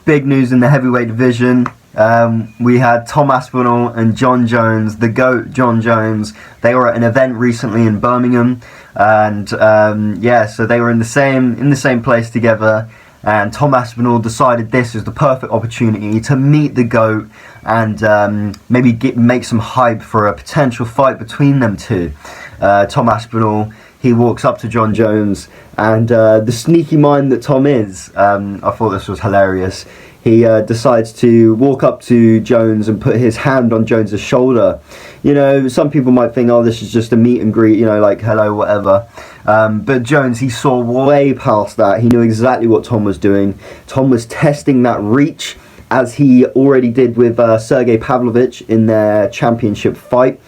big news in the heavyweight division. We had Tom Aspinall and Jon Jones, the GOAT Jon Jones. They were at an event recently in Birmingham, and so they were in the same place together. And Tom Aspinall decided this is the perfect opportunity to meet the GOAT and maybe make some hype for a potential fight between them two. Tom Aspinall, he walks up to Jon Jones, and the sneaky mind that Tom is, I thought this was hilarious. He decides to walk up to Jones and put his hand on Jones's shoulder. You know, some people might think, oh, this is just a meet and greet, you know, like hello, whatever. But Jones, he saw way past that. He knew exactly what Tom was doing. Tom was testing that reach, as he already did with Sergey Pavlovich in their championship fight.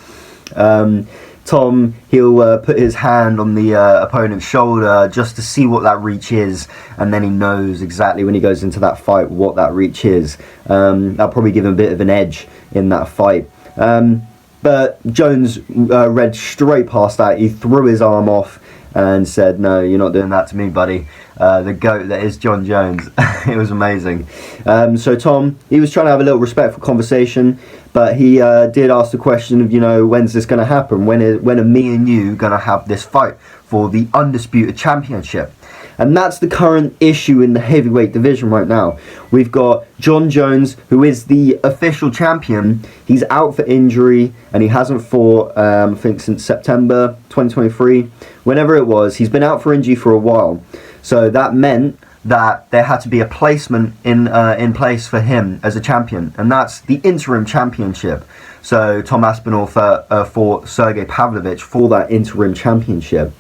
Tom, he'll put his hand on the opponent's shoulder just to see what that reach is, and then he knows exactly when he goes into that fight what that reach is. That'll probably give him a bit of an edge in that fight. But Jones read straight past that. He threw his arm off and said, "No, you're not doing that to me, buddy." The GOAT that is Jon Jones. It was amazing. So Tom, he was trying to have a little respectful conversation, but he did ask the question of, you know, when's this going to happen? When are me and you going to have this fight for the undisputed championship? And that's the current issue in the heavyweight division right now. We've got Jon Jones, who is the official champion. He's out for injury, and he hasn't fought, I think, since September 2023. Whenever it was, he's been out for injury for a while. So that meant that there had to be a placement in place for him as a champion, and that's the interim championship. So Tom Aspinall fought Sergey Pavlovich for that interim championship.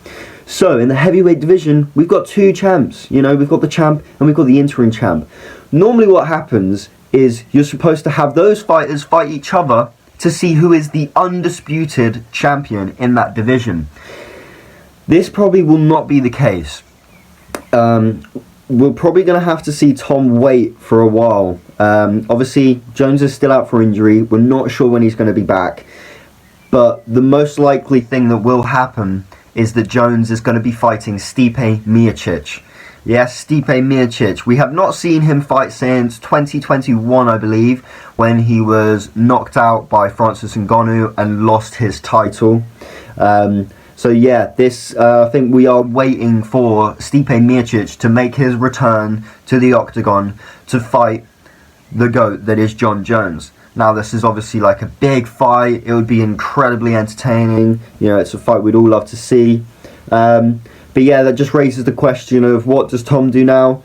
So in the heavyweight division, we've got two champs. You know, we've got the champ and we've got the interim champ. Normally what happens is you're supposed to have those fighters fight each other to see who is the undisputed champion in that division. This probably will not be the case. We're probably going to have to see Tom wait for a while. Obviously, Jones is still out for injury. We're not sure when he's going to be back. But the most likely thing that will happen is that Jones is going to be fighting Stipe Miocic. Yes, Stipe Miocic. We have not seen him fight since 2021, I believe, when he was knocked out by Francis Ngannou and lost his title. So yeah, I think we are waiting for Stipe Miocic to make his return to the octagon to fight the GOAT that is Jon Jones. Now, this is obviously like a big fight. It would be incredibly entertaining. You know, it's a fight we'd all love to see. But yeah, that just raises the question of, what does Tom do now?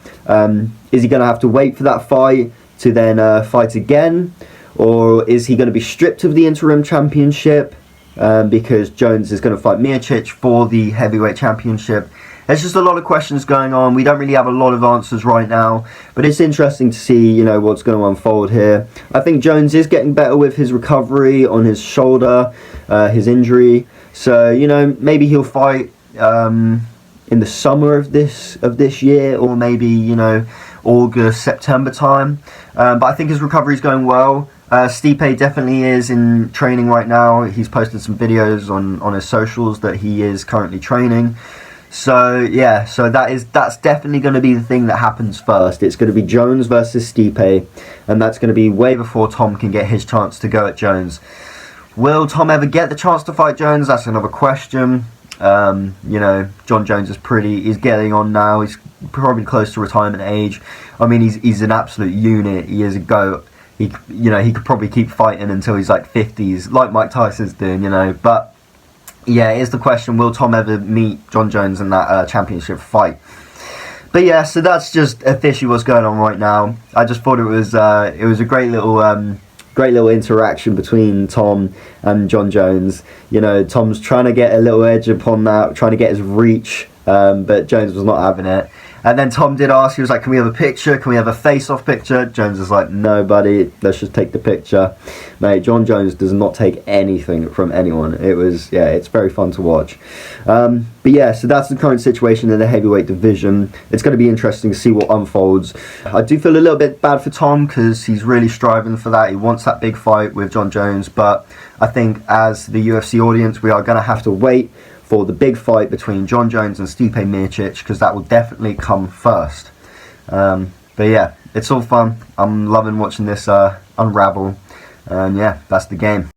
Is he going to have to wait for that fight to then fight again? Or is he going to be stripped of the interim championship because Jones is going to fight Miocic for the heavyweight championship? There's just a lot of questions going on. We don't really have a lot of answers right now, but it's interesting to see, you know, what's going to unfold here. I think Jones is getting better with his recovery on his shoulder, his injury. So, you know, maybe he'll fight in the summer of this year, or maybe, you know, August, September time. But I think his recovery is going well. Stipe definitely is in training right now. He's posted some videos on his socials that he is currently training. So yeah, so that's definitely going to be the thing that happens first. It's going to be Jones versus Stipe, and that's going to be way before Tom can get his chance to go at Jones. Will Tom ever get the chance to fight Jones? That's another question. You know, Jon Jones he's getting on now. He's probably close to retirement age. I mean, he's an absolute unit. He is a GOAT. He could probably keep fighting until he's like 50s, like Mike Tyson's doing, you know. But yeah, here's the question: will Tom ever meet Jon Jones in that championship fight? But yeah, so that's just officially what's going on right now. I just thought it was a great little interaction between Tom and Jon Jones. You know, Tom's trying to get a little edge upon that, trying to get his reach, but Jones was not having it. And then Tom did ask, he was like, can we have a picture? Can we have a face-off picture? Jones was like, no, buddy, let's just take the picture. Mate, Jon Jones does not take anything from anyone. It's very fun to watch. But yeah, so that's the current situation in the heavyweight division. It's going to be interesting to see what unfolds. I do feel a little bit bad for Tom because he's really striving for that. He wants that big fight with Jon Jones. But I think as the UFC audience, we are going to have to wait for the big fight between Jon Jones and Stipe Miocic, because that will definitely come first. But yeah, it's all fun. I'm loving watching this unravel, and yeah, that's the game.